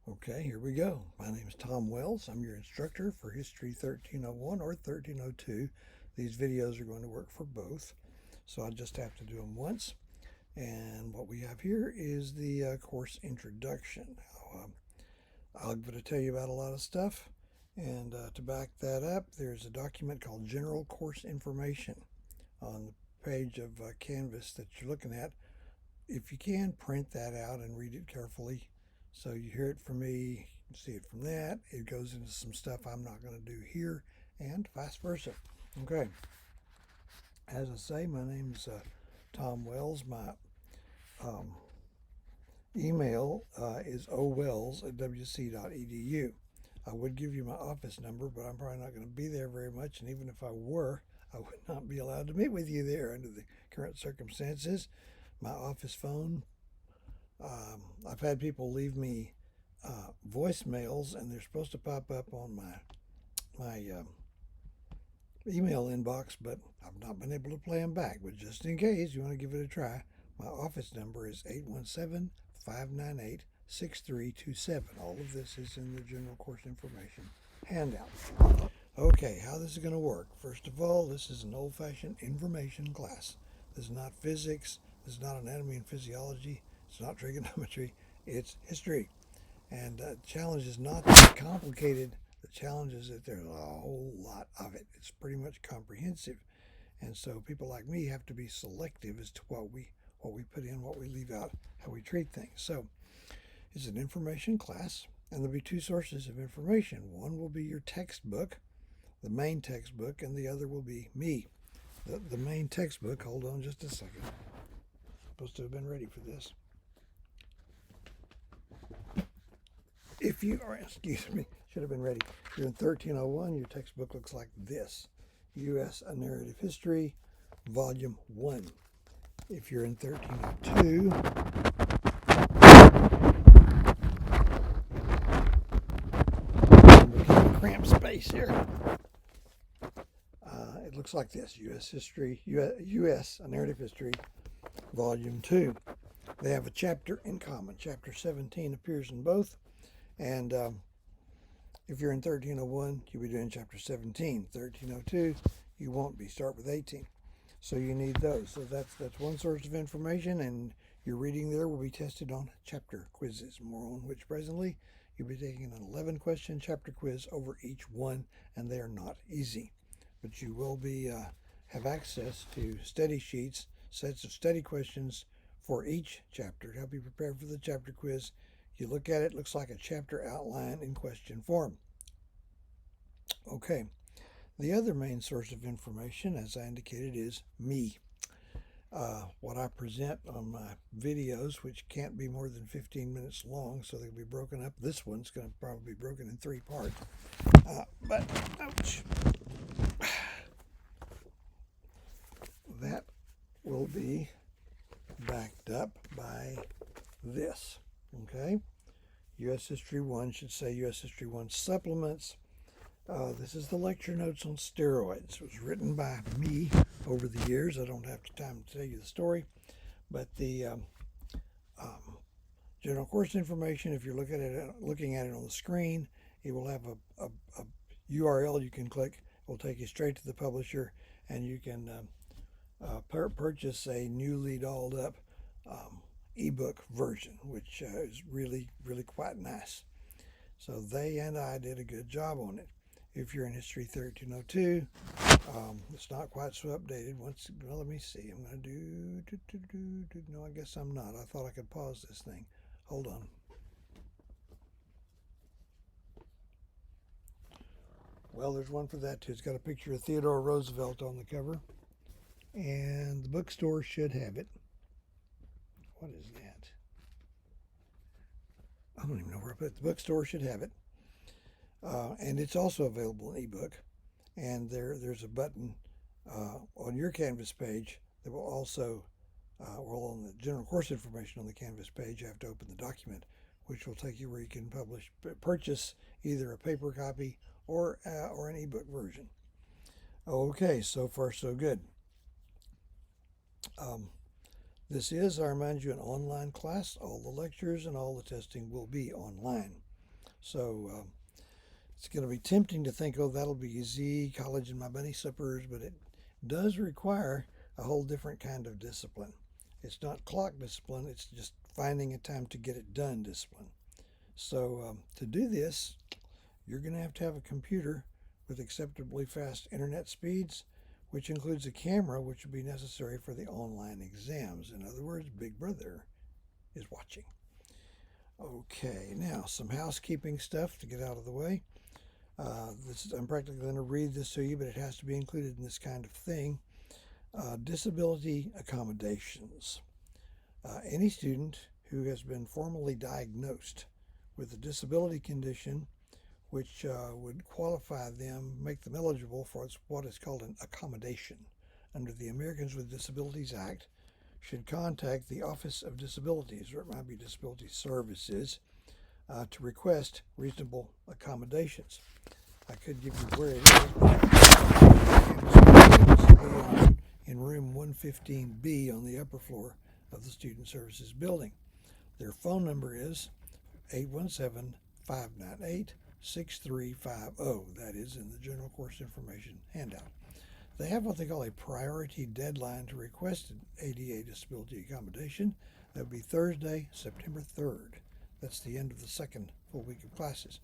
Okay, here we go. My name is Tom Wells. I'm your instructor for History 1301 or 1302. These videos are going to work for both, so I just have to do them once. And what we have here is the course introduction. I'm going to tell you about a lot of stuff, and to back that up, there's a document called General Course Information on the page of Canvas that you're looking at. If you can, print that out and read it carefully. So you hear it from me, you see it from that. It goes into some stuff I'm not going to do here, and vice versa. Okay. As I say, my name is Tom Wells. My um, email is owells@wc.edu. I would give you my office number, but I'm probably not going to be there very much, and even if I were, I would not be allowed to meet with you there under the current circumstances. My office phone, I've had people leave me voicemails, and they're supposed to pop up on my email inbox, but I've not been able to play them back. But just in case you want to give it a try, my office number is 817-598-6327. All of this is in the general course information handout. Okay, how this is going to work. First of all, this is an old-fashioned information class. This is not physics. This is not anatomy and physiology. It's not trigonometry. It's history. And the challenge is not that complicated. The challenge is that there's a whole lot of it. It's pretty much comprehensive. And so people like me have to be selective as to what we put in, what we leave out, how we treat things. So it's an information class, and there'll be two sources of information. One will be your textbook, the main textbook, and the other will be me. The main textbook, hold on just a second. Supposed to have been ready for this. If you are, excuse me, should have been ready. If you're in 1301, your textbook looks like this. U.S. A Narrative History, Volume 1. If you're in 1302, I'm looking at cramped space here. It looks like this, U.S. History, U.S. A Narrative History, Volume 2. They have a chapter in common. Chapter 17 appears in both. And if you're in 1301, you'll be doing chapter 17. 1302, you won't be. Start with 18. So you need those. So that's one source of information, and your reading there will be tested on chapter quizzes, more on which presently. You'll be taking an 11-question chapter quiz over each one, and they are not easy. But you will be have access to study sheets, sets of study questions for each chapter to help you prepare for the chapter quiz. You look at it, looks like a chapter outline in question form. Okay, the other main source of information, as I indicated, is me. What I present on my videos, which can't be more than 15 minutes long, so they'll be broken up. This one's going to probably be broken in 3 parts. But, ouch. That will be backed up by this. Okay? U.S. History 1 should say U.S. History 1 Supplements. This is the lecture notes on steroids. It was written by me over the years. I don't have time to tell you the story, but the general course information, if you're looking at it on the screen, it will have a URL you can click. It will take you straight to the publisher, and you can purchase a newly dolled up ebook version, which is really, really quite nice. So they and I did a good job on it. If you're in History 1302, it's not quite so updated. Well, let me see. I'm going to do. No, I guess I'm not. I thought I could pause this thing. Hold on. Well, there's one for that too. It's got a picture of Theodore Roosevelt on the cover, and the bookstore should have it. What is that? I don't even know where I put it. The bookstore should have it. And it's also available in ebook. And there's a button on your Canvas page that will also, well, on the general course information on the Canvas page, you have to open the document, which will take you where you can purchase either a paper copy or an ebook version. Okay, so far so good. This is, I remind you, an online class. All the lectures and all the testing will be online. So it's going to be tempting to think, oh, that'll be easy, college in my bunny slippers, but it does require a whole different kind of discipline. It's not clock discipline, it's just finding a time to get it done discipline. So to do this, you're going to have a computer with acceptably fast internet speeds, which includes a camera, which will be necessary for the online exams. In other words, Big Brother is watching. Okay, now some housekeeping stuff to get out of the way. I'm practically going to read this to you, but it has to be included in this kind of thing. Disability accommodations. Any student who has been formally diagnosed with a disability condition which would qualify them, make them eligible for what is called an accommodation under the Americans with Disabilities Act, should contact the Office of Disabilities, or it might be Disability Services, to request reasonable accommodations. I could give you where it is. In room 115B on the upper floor of the Student Services building. Their phone number is 817-598-6350. That is in the general course information handout. They have what they call a priority deadline to request an ADA disability accommodation. That would be Thursday, September 3rd. That's the end of the second full week of classes.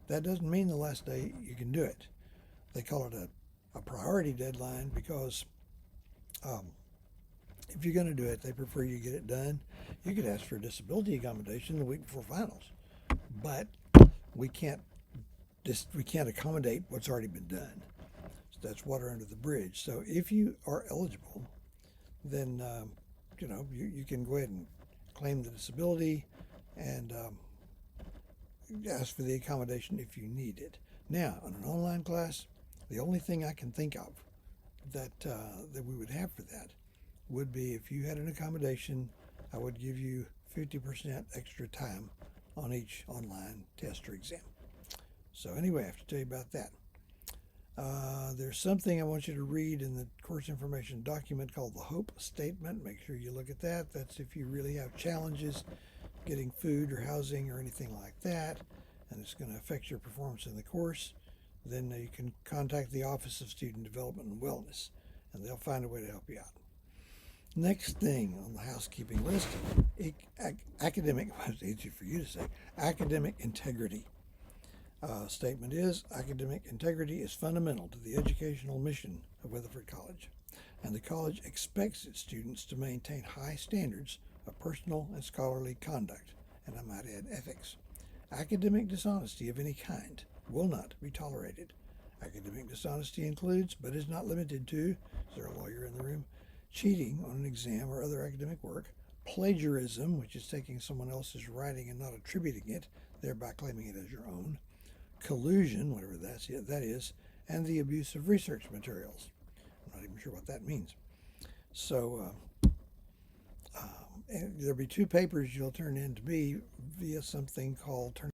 That doesn't mean the last day you can do it. They call it a priority deadline because if you're going to do it, they prefer you get it done. You could ask for a disability accommodation the week before finals, but we can't accommodate what's already been done. So that's water under the bridge. So if you are eligible, then you can go ahead and claim the disability and ask for the accommodation if you need it. Now, on an online class, the only thing I can think of that we would have for that would be if you had an accommodation, I would give you 50% extra time on each online test or exam. So anyway, I have to tell you about that. There's something I want you to read in the course information document called the Hope Statement. Make sure you look at that. That's if you really have challenges getting food or housing or anything like that, and it's going to affect your performance in the course, then you can contact the Office of Student Development and Wellness, and they'll find a way to help you out. Next thing on the housekeeping list, academic, it's easy for you to say, academic integrity. Statement is, academic integrity is fundamental to the educational mission of Weatherford College, and the college expects its students to maintain high standards of personal and scholarly conduct, and I might add ethics. Academic dishonesty of any kind will not be tolerated. Academic dishonesty includes, but is not limited to, is there a lawyer in the room? Cheating on an exam or other academic work, plagiarism, which is taking someone else's writing and not attributing it, thereby claiming it as your own, collusion, whatever that is, and the abuse of research materials. I'm not even sure what that means. So there'll be 2 papers you'll turn in to me via something called